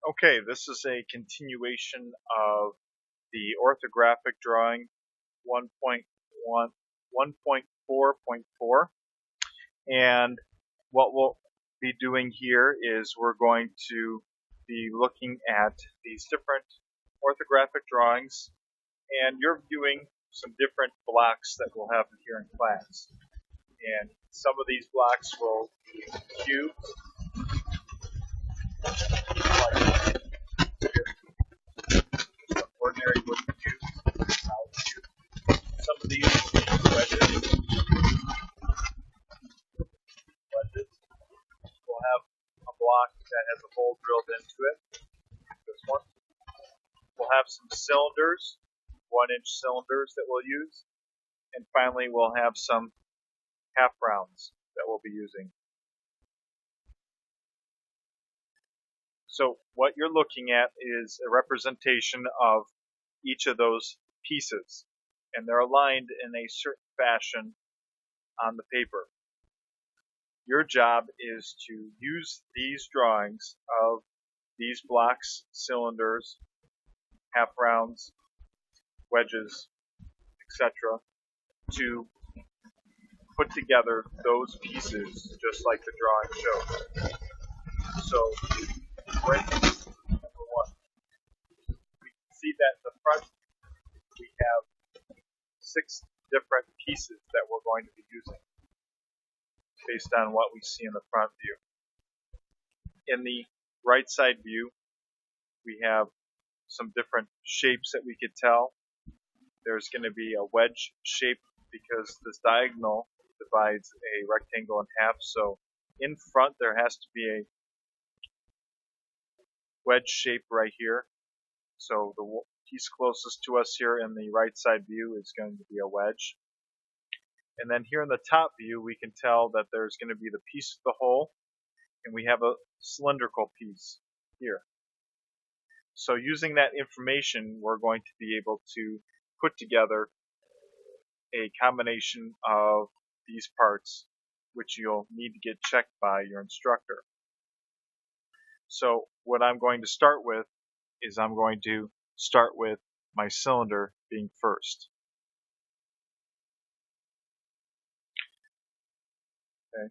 Okay, this is a continuation of the orthographic drawing 1.1, 1.4.4, and what we'll be doing here is we're going to be looking at these different orthographic drawings, and you're viewing some different blocks that we'll have here in class. And some of these blocks will be cubes, like ordinary wooden cubes, solid cubes. Some of these will be wedges. We'll have a block that has a hole drilled into it. This one. We'll have some cylinders, 1-inch cylinders that we'll use. And finally, we'll have some half rounds that we'll be using. So what you're looking at is a representation of each of those pieces, and they're aligned in a certain fashion on the paper. Your job is to use these drawings of these blocks, cylinders, half rounds, wedges, etc., to put together those pieces just like the drawing shows. So, for instance, number one, we can see that in the front we have 6 different pieces that we're going to be using based on what we see in the front view. In the right side view, we have some different shapes that we could tell. There's going to be a wedge shape because this diagonal divides a rectangle in half. So in front there has to be a wedge shape right here. So the piece closest to us here in the right side view is going to be a wedge. And then here in the top view we can tell that there's going to be the piece of the hole, and we have a cylindrical piece here. So using that information, we're going to be able to put together a combination of these parts, which you'll need to get checked by your instructor. So what I'm going to start with is I'm going to start with my cylinder being first. Okay.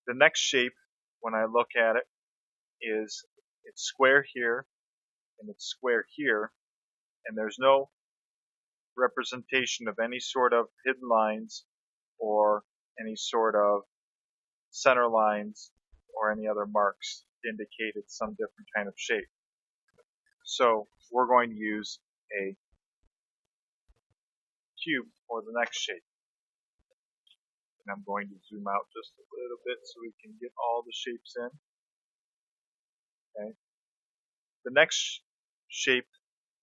The next shape, when I look at it, is it's square here and it's square here, and there's no representation of any sort of hidden lines or any sort of center lines or any other marks to indicate it's some different kind of shape. So we're going to use a cube for the next shape. And I'm going to zoom out just a little bit so we can get all the shapes in. Okay. The next shape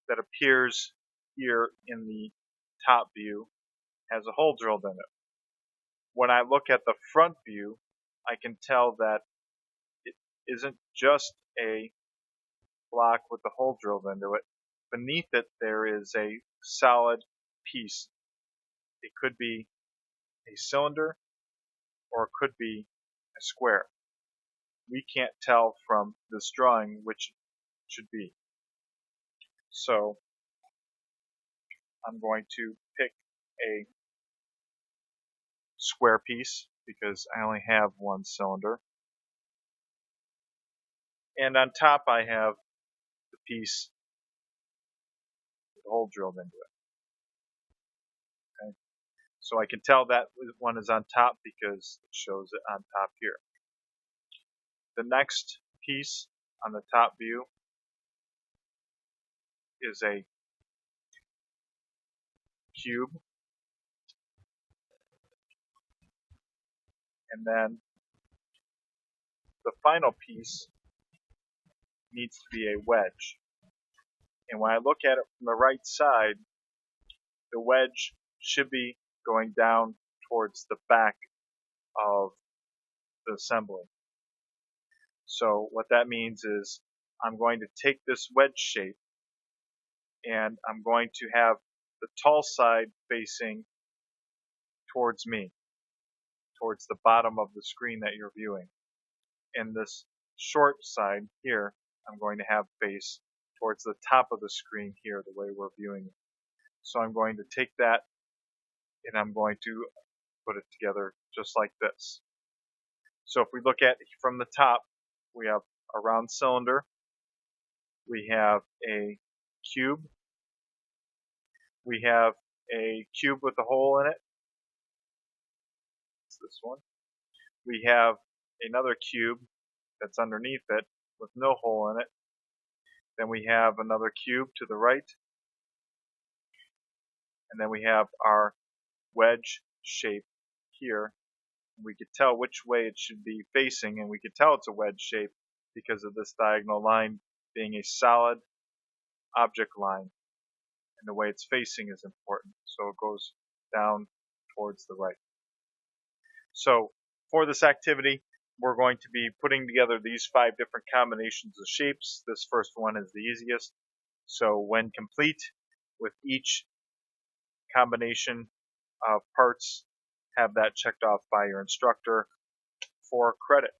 that appears here in the top view has a hole drilled in it. When I look at the front view, I can tell that it isn't just a block with the hole drilled into it. Beneath it there is a solid piece. It could be a cylinder or it could be a square. We can't tell from this drawing which it should be. So I'm going to pick a square piece because I only have one cylinder. And on top I have the piece with the hole drilled into it. Okay. So I can tell that one is on top because it shows it on top here. The next piece on the top view is a cube. And then the final piece needs to be a wedge. And when I look at it from the right side, the wedge should be going down towards the back of the assembly. So what that means is I'm going to take this wedge shape and I'm going to have the tall side facing towards me, towards the bottom of the screen that you're viewing. And this short side here, I'm going to have face towards the top of the screen here, the way we're viewing it. So I'm going to take that and I'm going to put it together just like this. So if we look at from the top, we have a round cylinder, we have a cube, we have a cube with a hole in it. It's this one. We have another cube that's underneath it with no hole in it. Then we have another cube to the right. And then we have our wedge shape here. We could tell which way it should be facing, and we could tell it's a wedge shape because of this diagonal line being a solid object line. And the way it's facing is important. So it goes down towards the right. So for this activity, we're going to be putting together these 5 different combinations of shapes. This first one is the easiest. So when complete with each combination of parts, have that checked off by your instructor for credit.